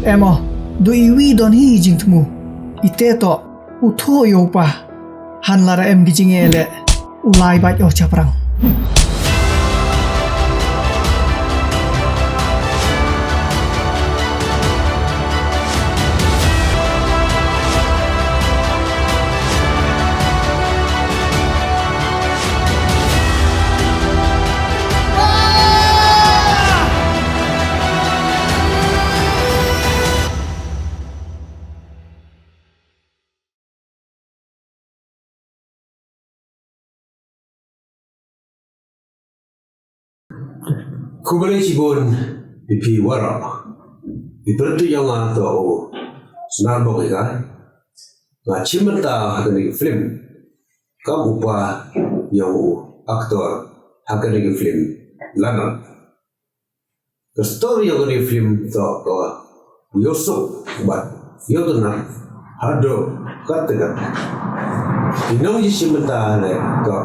Emo, do iwi don hi jingtmu. Ite to utho yo pa. Han lara em gijingele ulai bat yo chaprang. Kubalay sibon ipi wara ipertu yang atau senarbong ika nga cimenta hakani film kam upa yang aktor hakani film lana the story yang ni film to yosok bat yodona hado katakan inong cimenta le to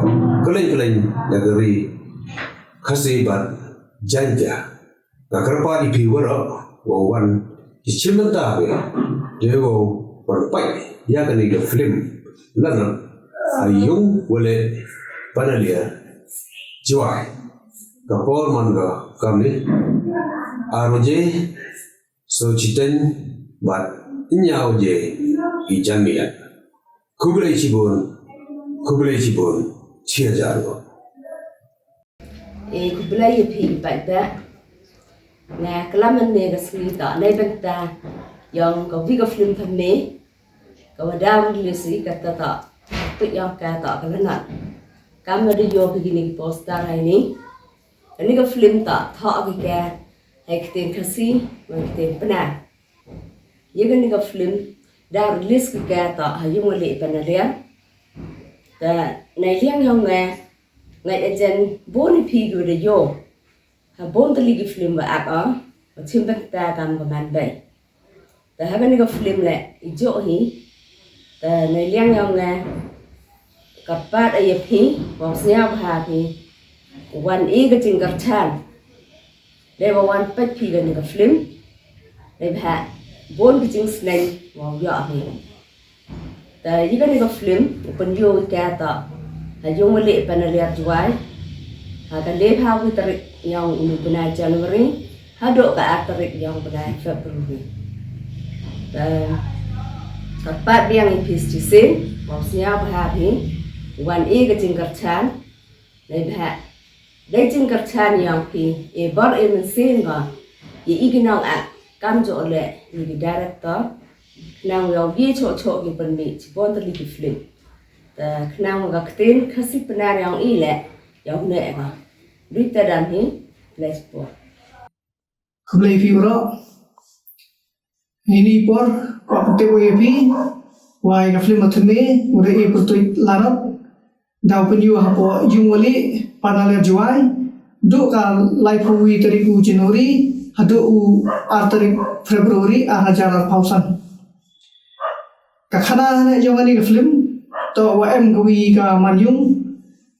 kelain negeri khasibat janja nakarpa ipi wara wawan cimenta be dewo perpai ya kani ke film lana ayung wale panalia jiwai kapor manga kami aroje so chiten bat nyao je ijamia kublai cibon chia jargo kublai phi pada na kelaman ne gasmi ta nei benta yang ko vi ko film thame ko dam lisi kata ta tu yang ka ta kalana kam de yo begini poster hai ni ko film ta tha ki ka hai kten khasi wa kten pana ye ko film dar list ki ka ta hayung le panalia ta nei liang yong ngai ajen boni phi go de yo ha bon tali ki film wa aka chim ta kam ko man bai ta ha ni ko film le ijo hi ta nei liang yong kapat ay phi wa sia ha phi wan e ga ting kar chan le wa wan pat phi ga ni ko film le ba bon ki ting snai wa yo hi ta yi ga ni ko film pen yo ka ta yung muli panaliat juai hakan le ha wi tarik yang uni benai Januari hado ka tarik yang benai Februari dan kapat biang ipis jisin mau siap habi wan e ga jingkar chan le ba dai jingkar chan yang pi e bar e men sin ga ye iginang a kam jo le ni director nang yo vi cho ki pen mi chibon tali ki film kenang ga kten khasi penar yang ile yang ne ga rita dan hi lespo Kublai fi wara ini por kapte wo yepi wai ka film athme ure e putoi larat daw penyu hapo jungoli panale juai do ka live wi tariku Januari hado u tarik Februari 2000 ka khana ne jawani ka film to wa em gawi ka manyung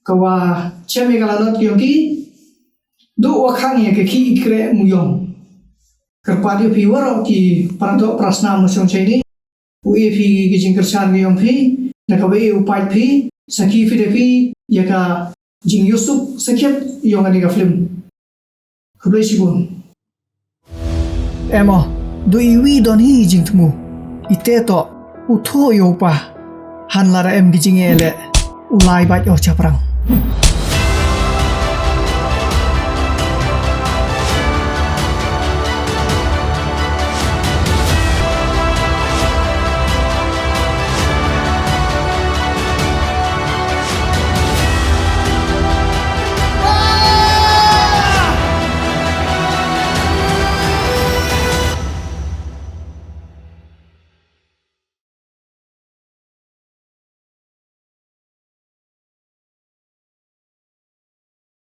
ka wa cheme ka lanot yoki do wa khang ye ke ki ikre muyong kerpadi pi waro ki parado prasna musong chaini u e phi ki jingkar chan yong phi na ka we u pai phi saki fi de phi ya ka jing yusuk sakhet yong ani ka film khublai sibun emo do iwi don hi jingtmu ite to utho yo pa han lara em gijingele ulai bat yo chaprang